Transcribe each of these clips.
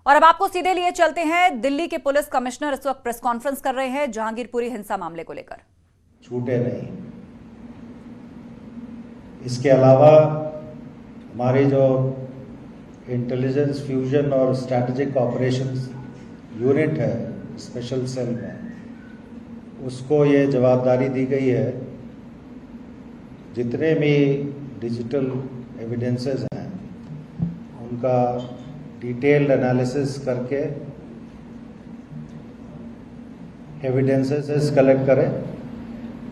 और अब आपको सीधे लिए चलते हैं। दिल्ली के पुलिस कमिश्नर इस वक्त प्रेस कॉन्फ्रेंस कर रहे हैं जहांगीरपुरी हिंसा मामले को लेकर। छूटे नहीं। इसके अलावा हमारी जो इंटेलिजेंस फ्यूजन और स्ट्रैटेजिक ऑपरेशंस यूनिट है स्पेशल सेल में, उसको ये जवाबदारी दी गई है जितने भी डिजिटल एविडेंसेस हैं उनका डिटेल्ड एनालिसिस करके एविडेंसेस कलेक्ट करें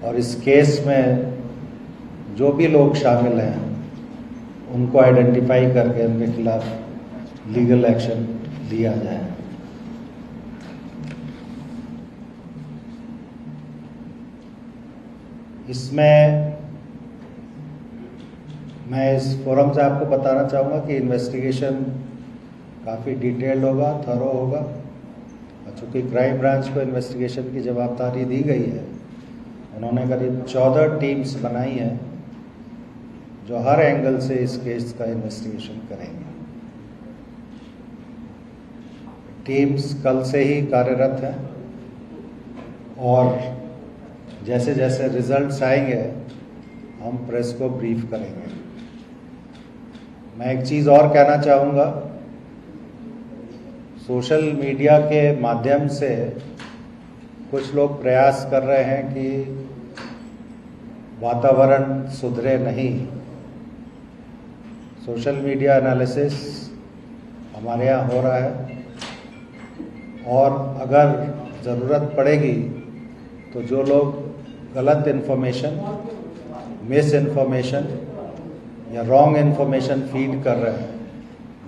और इस केस में जो भी लोग शामिल हैं उनको आइडेंटिफाई करके उनके खिलाफ लीगल एक्शन लिया जाए। इसमें मैं इस फोरम से आपको बताना चाहूँगा कि इन्वेस्टिगेशन काफ़ी डिटेल्ड होगा, थरो होगा, और चूँकि क्राइम ब्रांच को इन्वेस्टिगेशन की जवाबदारी दी गई है, उन्होंने करीब 14 टीम्स बनाई हैं जो हर एंगल से इस केस का इन्वेस्टिगेशन करेंगे। टीम्स कल से ही कार्यरत हैं और जैसे जैसे रिजल्ट्स आएंगे हम प्रेस को ब्रीफ करेंगे। मैं एक चीज़ और कहना चाहूँगा, सोशल मीडिया के माध्यम से कुछ लोग प्रयास कर रहे हैं कि वातावरण सुधरे नहीं। सोशल मीडिया एनालिसिस हमारे यहाँ हो रहा है और अगर ज़रूरत पड़ेगी तो जो लोग गलत इन्फॉर्मेशन, मिस इन्फॉर्मेशन या रॉन्ग इन्फॉर्मेशन फीड कर रहे हैं,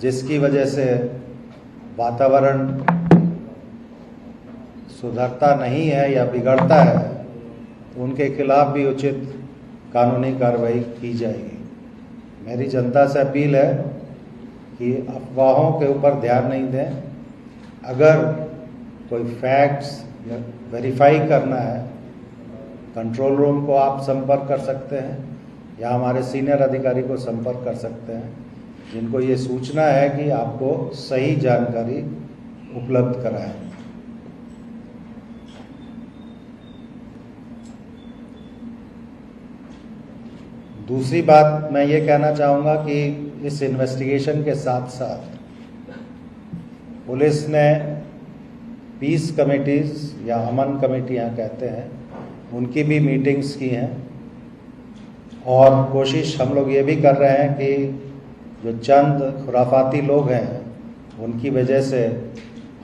जिसकी वजह से वातावरण सुधरता नहीं है या बिगड़ता है, उनके खिलाफ भी उचित कानूनी कार्रवाई की जाएगी। मेरी जनता से अपील है कि अफवाहों के ऊपर ध्यान नहीं दें। अगर कोई फैक्ट्स या वेरीफाई करना है, कंट्रोल रूम को आप संपर्क कर सकते हैं या हमारे सीनियर अधिकारी को संपर्क कर सकते हैं, जिनको ये सूचना है कि आपको सही जानकारी उपलब्ध कराएं। दूसरी बात मैं ये कहना चाहूँगा कि इस इन्वेस्टिगेशन के साथ साथ पुलिस ने पीस कमेटीज़ या अमन कमेटियाँ कहते हैं, उनकी भी मीटिंग्स की हैं और कोशिश हम लोग ये भी कर रहे हैं कि जो चंद खुराफाती लोग हैं उनकी वजह से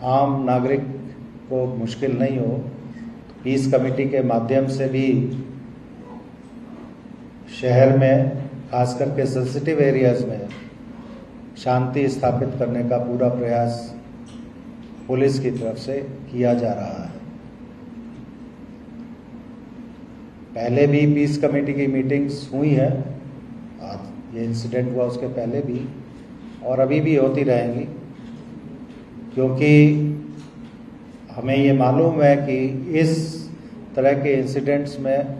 आम नागरिक को मुश्किल नहीं हो। पीस कमेटी के माध्यम से भी शहर में खास करके सेंसिटिव एरियाज़ में शांति स्थापित करने का पूरा प्रयास पुलिस की तरफ से किया जा रहा है। पहले भी पीस कमेटी की मीटिंग्स हुई हैं, आज ये इंसिडेंट हुआ उसके पहले भी, और अभी भी होती रहेंगी, क्योंकि हमें ये मालूम है कि इस तरह के इंसिडेंट्स में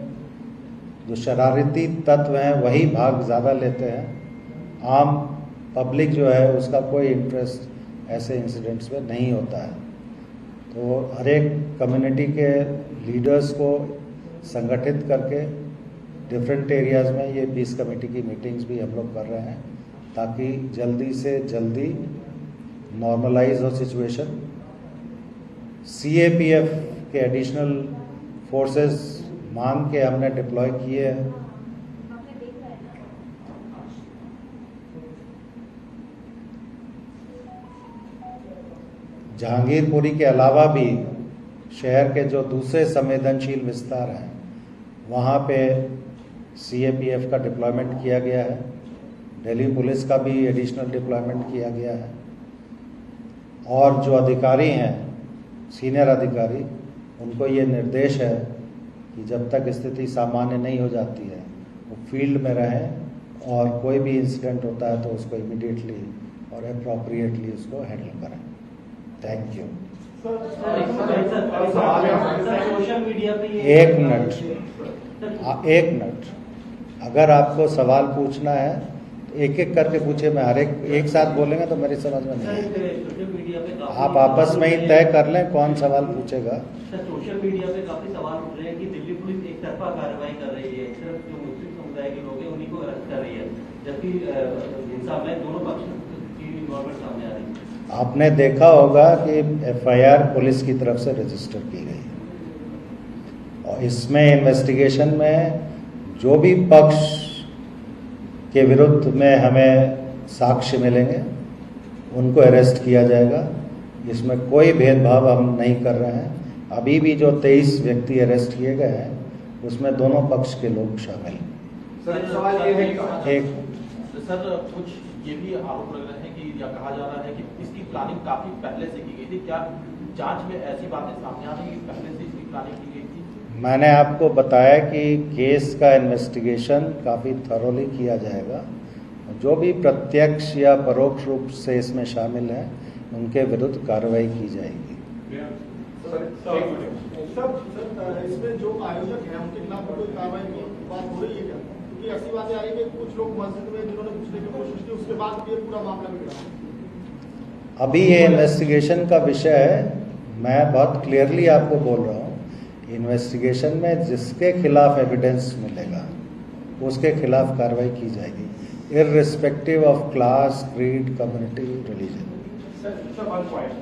जो शरारती तत्व हैं वही भाग ज़्यादा लेते हैं। आम पब्लिक जो है उसका कोई इंटरेस्ट ऐसे इंसिडेंट्स में नहीं होता है। तो हर एक कम्युनिटी के लीडर्स को संगठित करके डिफरेंट एरियाज़ में ये पीस कमेटी की मीटिंग्स भी हम लोग कर रहे हैं, ताकि जल्दी से जल्दी नॉर्मलाइज हो सिचुएशन। CAPF के एडिशनल फोर्सेस मांग के हमने डिप्लॉय किए हैं। जहांगीरपुरी के अलावा भी शहर के जो दूसरे संवेदनशील विस्तार हैं वहाँ पे CAPF का डिप्लॉयमेंट किया गया है। दिल्ली पुलिस का भी एडिशनल डिप्लॉयमेंट किया गया है और जो अधिकारी हैं, सीनियर अधिकारी, उनको ये निर्देश है कि जब तक स्थिति सामान्य नहीं हो जाती है वो फील्ड में रहें और कोई भी इंसिडेंट होता है तो उसको इमीडिएटली और अप्रोप्रिएटली उसको हैंडल करें। Thank you. एक मिनट, अगर आपको सवाल पूछना है तो एक एक करके पूछे। मैं हर एक साथ बोलेंगे तो मेरी समझ में नहीं आएगी। आप आपस में ही तय कर लें कौन सवाल पूछेगा। सर, सोशल मीडिया पे काफी सवाल उठ रहे हैं कि दिल्ली पुलिस एक तरफा कार्रवाई कर रही है, सिर्फ जो मुस्लिम समुदाय के लोग हैं उन्हीं को अरेस्ट कर रही है, जबकि हिंसा में दोनों पक्ष की इन्वॉल्वमेंट सामने आ रही है। आपने देखा होगा कि एफआईआर पुलिस की तरफ से रजिस्टर की गई है और इसमें इन्वेस्टिगेशन में जो भी पक्ष के विरुद्ध में हमें साक्ष्य मिलेंगे उनको अरेस्ट किया जाएगा। इसमें कोई भेदभाव हम नहीं कर रहे हैं। अभी भी जो 23 व्यक्ति अरेस्ट किए गए हैं उसमें दोनों पक्ष के लोग शामिल हैं। सर, सवाल ये है एक सर, कुछ ये भी आरोप लग रहे हैं कि या कहा जा रहा है कि इसकी प्लानिंग काफी पहले से की गई थी। क्या जांच में ऐसी बातें सामने आ रही है कि पहले से इसकी प्लानिंग की गई थी? मैंने आपको बताया कि केस का इन्वेस्टिगेशन काफ़ी थरोली किया जाएगा। जो भी प्रत्यक्ष या परोक्ष रूप से इसमें शामिल हैं उनके विरुद्ध कार्रवाई की जाएगी। सर, इसमें जो आयोजक हैं उनके खिलाफ कोई कार्रवाई की बात हो रही है क्या? क्योंकि ऐसी बातें आ रही है कि कुछ लोग मस्जिद में जिन्होंने घुसने की कोशिश की उसके बाद भी ये पूरा मामला बिगड़ा। अभी ये इन्वेस्टिगेशन का विषय है। मैं बहुत क्लियरली आपको बोल रहा हूँ, इन्वेस्टिगेशन में जिसके खिलाफ एविडेंस मिलेगा उसके खिलाफ कार्रवाई की जाएगी, irrespective of class, creed, community, religion. Sir, one point.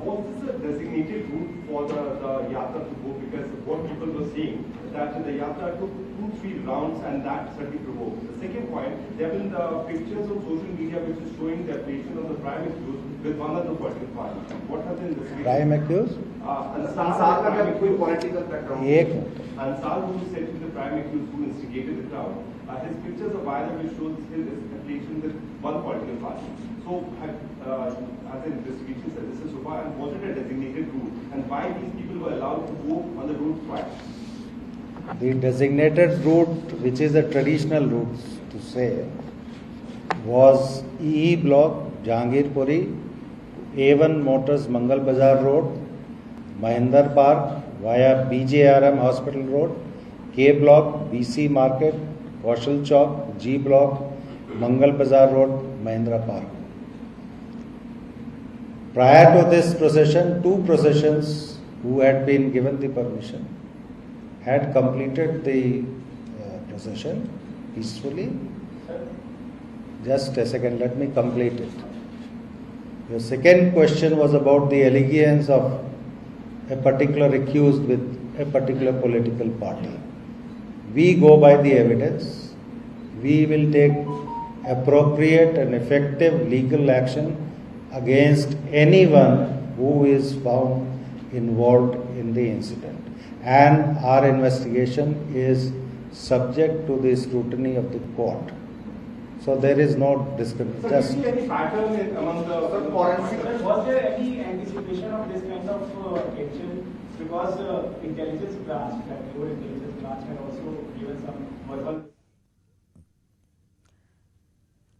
Was this a designated route for the yatra to go? Because what people were saying that the yatra took 2-3 rounds and that certainly provoked. The second point, there have been the pictures on social media which is showing the relation of the prime accused with one of the political party. What has been the Prime accused? Ansar का भी कोई political background. एक Ansar, who is said to be the prime accused who instigated the crowd. His pictures are viral which shows his affiliation with one political party. So, has the investigation said this is so far, and was it a designated route? And why these people were allowed to go on the route twice? The designated route, which is a traditional route to say, was EE Block, Jahangirpuri, A1 Motors Mangal Bazar Road, Mahinder Park via BJRM Hospital Road, K Block, BC Market, Kaushal Chowk, G Block, Mangal Bazar Road, Mahindra Park. Prior to this procession, 2 processions who had been given the permission had completed the procession peacefully. Just a second, let me complete it. Your second question was about the allegiance of a particular accused with a particular political party. We go by the evidence. We will take appropriate and effective legal action against anyone who is found involved in the incident. And our investigation is subject to the scrutiny of the court. So there is no discrimination. Sir, do you see any pattern among the forensic? Was there any anticipation of this kind of action? Because intelligence branch, like your intelligence branch, had also given some verbal.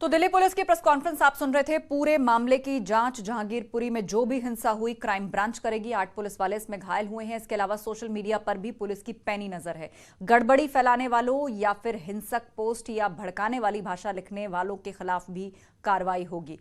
तो Delhi police की press conference आप सुन रहे थे। पूरे मामले की जांच जहांगीरपुरी में जो भी हिंसा हुई क्राइम ब्रांच करेगी। 8 पुलिस वाले इसमें घायल हुए हैं। इसके अलावा सोशल मीडिया पर भी पुलिस की पैनी नजर है। गड़बड़ी फैलाने वालों या फिर हिंसक पोस्ट या भड़काने वाली भाषा लिखने वालों के खिलाफ भी कार्रवाई होगी।